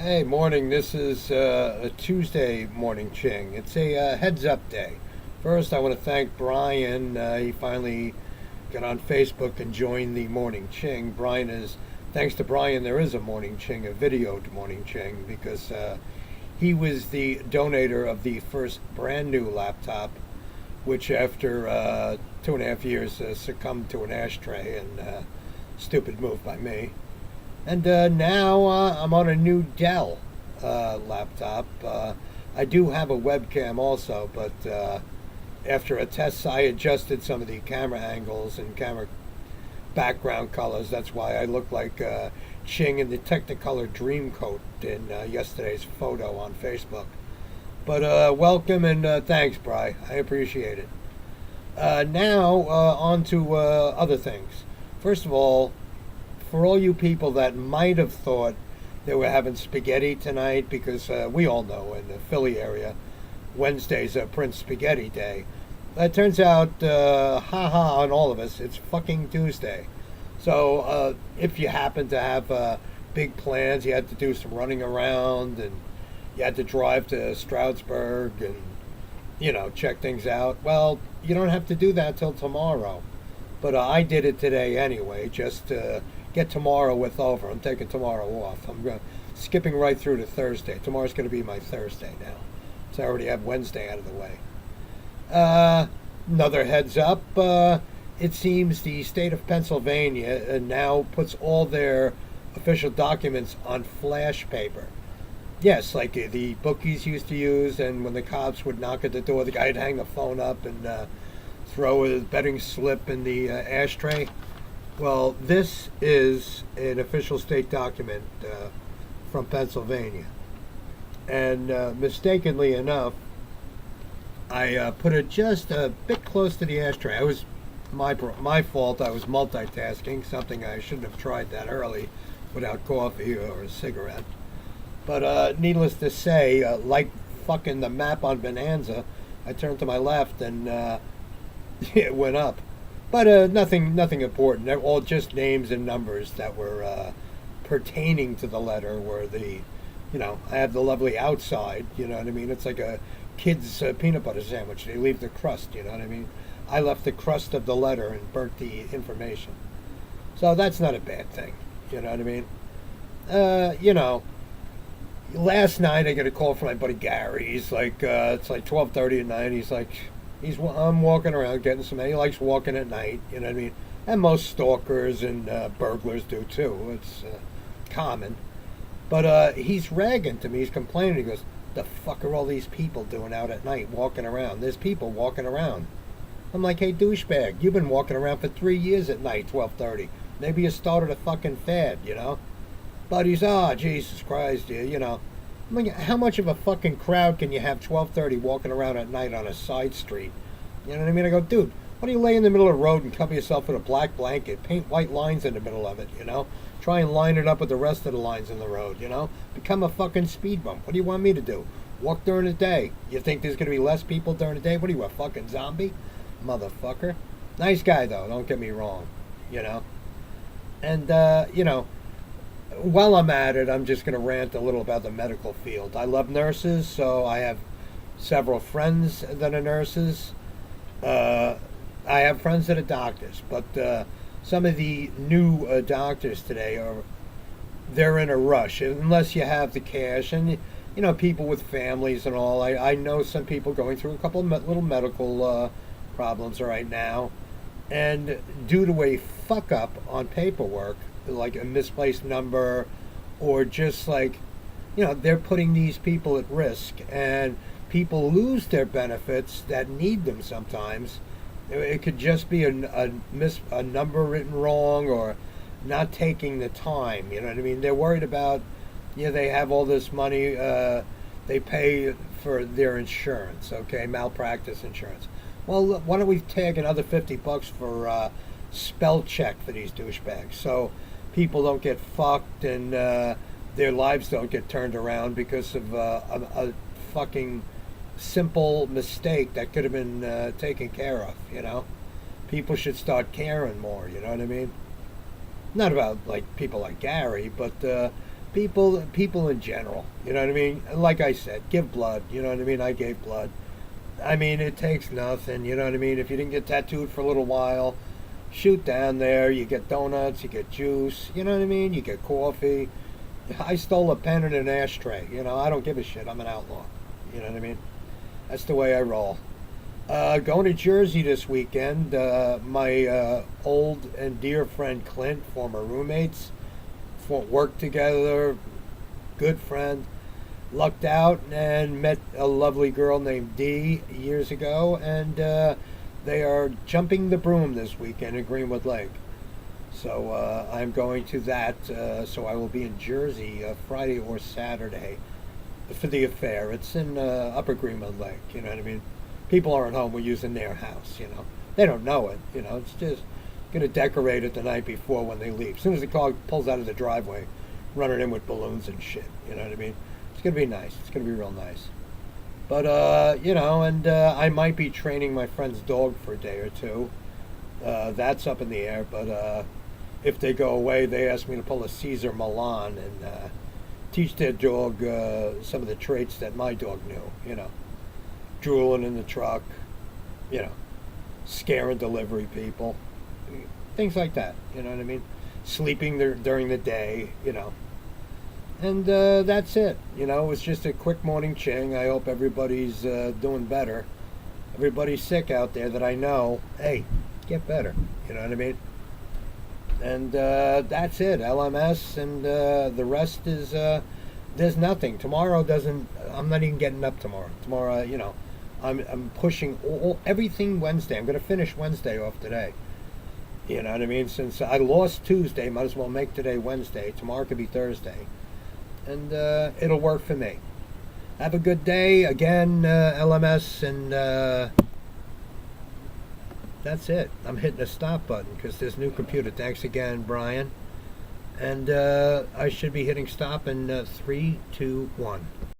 Hey, morning. This is a Tuesday morning ching. It's a heads up day. First, I want to thank Brian. He finally got on Facebook and joined the morning ching. Thanks to Brian, there is a morning ching, a videoed morning ching, because he was the donator of the first brand new laptop, which after 2.5 years succumbed to an ashtray and stupid move by me. And now I'm on a new Dell laptop. I do have a webcam also, but after a test, I adjusted some of the camera angles and camera background colors. That's why I look like Ching in the Technicolor Dreamcoat in yesterday's photo on Facebook. But welcome and thanks, Bry. I appreciate it. Now, on to other things. First of all, for all you people that might have thought they were having spaghetti tonight, because we all know in the Philly area, Wednesday's Prince Spaghetti Day. It turns out, haha on all of us, it's fucking Tuesday. So if you happen to have big plans, you had to do some running around and you had to drive to Stroudsburg and, check things out. Well, you don't have to do that till tomorrow. But I did it today anyway, just to get tomorrow with over. I'm taking tomorrow off. Skipping right through to Thursday. Tomorrow's going to be my Thursday now. So I already have Wednesday out of the way. Another heads up. It seems the state of Pennsylvania now puts all their official documents on flash paper. Yes, like the bookies used to use, and when the cops would knock at the door, the guy'd hang the phone up and throw a betting slip in the ashtray. Well, this is an official state document from Pennsylvania. And mistakenly enough, I put it just a bit close to the ashtray. I was my fault. I was multitasking, something I shouldn't have tried that early without coffee or a cigarette. But needless to say, like fucking the map on Bonanza, I turned to my left and it went up. But nothing important. They're all just names and numbers that were pertaining to the letter. Where I have the lovely outside. You know what I mean? It's like a kid's peanut butter sandwich. They leave the crust. You know what I mean? I left the crust of the letter and burnt the information. So that's not a bad thing. You know what I mean? Last night I get a call from my buddy Gary. He's like, it's like 12:30 at night. I'm walking around getting some. He likes walking at night. You know what I mean? And most stalkers and burglars do too. It's common. But he's ragging to me. He's complaining. He goes, "The fuck are all these people doing out at night, walking around? There's people walking around." I'm like, "Hey, douchebag, you've been walking around for 3 years at night, 12:30. Maybe you started a fucking fad, you know?" But he's, Jesus Christ, I mean, how much of a fucking crowd can you have 12:30 walking around at night on a side street? You know what I mean? I go, dude, why don't you lay in the middle of the road and cover yourself with a black blanket, paint white lines in the middle of it, Try and line it up with the rest of the lines in the road, Become a fucking speed bump. What do you want me to do? Walk during the day. You think there's going to be less people during the day? What are you, a fucking zombie? Motherfucker. Nice guy, though, don't get me wrong, And, while I'm at it, I'm just going to rant a little about the medical field. I love nurses, so I have several friends that are nurses. I have friends that are doctors, but some of the new doctors today they're in a rush unless you have the cash and people with families and all. I know some people going through a couple of little medical problems right now, and due to a fuck up on paperwork, like a misplaced number, or just like, they're putting these people at risk, and people lose their benefits that need them sometimes. It could just be a number written wrong or not taking the time. You know what I mean? They're worried about, they have all this money, they pay for their insurance, okay, malpractice insurance. Well, why don't we tag another $50 for spell check for these douchebags, so people don't get fucked and their lives don't get turned around because of a fucking simple mistake that could have been taken care of. People should start caring more. You know what I mean? Not about like people like Gary, but people in general. You know what I mean? Like I said, give blood. You know what I mean? I gave blood. I mean, it takes nothing. You know what I mean? If you didn't get tattooed for a little while, shoot down there. You get donuts. You get juice. You know what I mean? You get coffee. I stole a pen and an ashtray. You know, I don't give a shit. I'm an outlaw. You know what I mean? That's the way I roll. Going to Jersey this weekend. My old and dear friend Clint, former roommates, worked together, good friend, lucked out and met a lovely girl named Dee years ago, and they are jumping the broom this weekend in Greenwood Lake. So I'm going to that. So I will be in Jersey Friday or Saturday for the affair. It's in Upper Greenwood Lake. You know what I mean? People aren't home. We're using their house. You know, they don't know it. You know, it's just going to decorate it the night before when they leave. As soon as the car pulls out of the driveway, run it in with balloons and shit. You know what I mean? It's going to be nice. It's going to be real nice. But you know, and I might be training my friend's dog for a day or two. That's up in the air. But if they go away, they asked me to pull a Caesar Milan and teach their dog some of the traits that my dog knew. You know, drooling in the truck. You know, scaring delivery people. Things like that. You know what I mean? Sleeping there during the day. You know. And that's it. You know, it's just a quick morning ching. I hope everybody's doing better. Everybody's sick out there that I know. Hey, get better. You know what I mean? And that's it. LMS, and the rest is there's nothing. Tomorrow doesn't. I'm not even getting up tomorrow. Tomorrow, you know, I'm pushing everything Wednesday. I'm going to finish Wednesday off today. You know what I mean? Since I lost Tuesday, might as well make today Wednesday. Tomorrow could be Thursday. And it'll work for me. Have a good day. Again, LMS, and that's it. I'm hitting the stop button because this new computer. Thanks again, Brian. And I should be hitting stop in 3, 2, 1.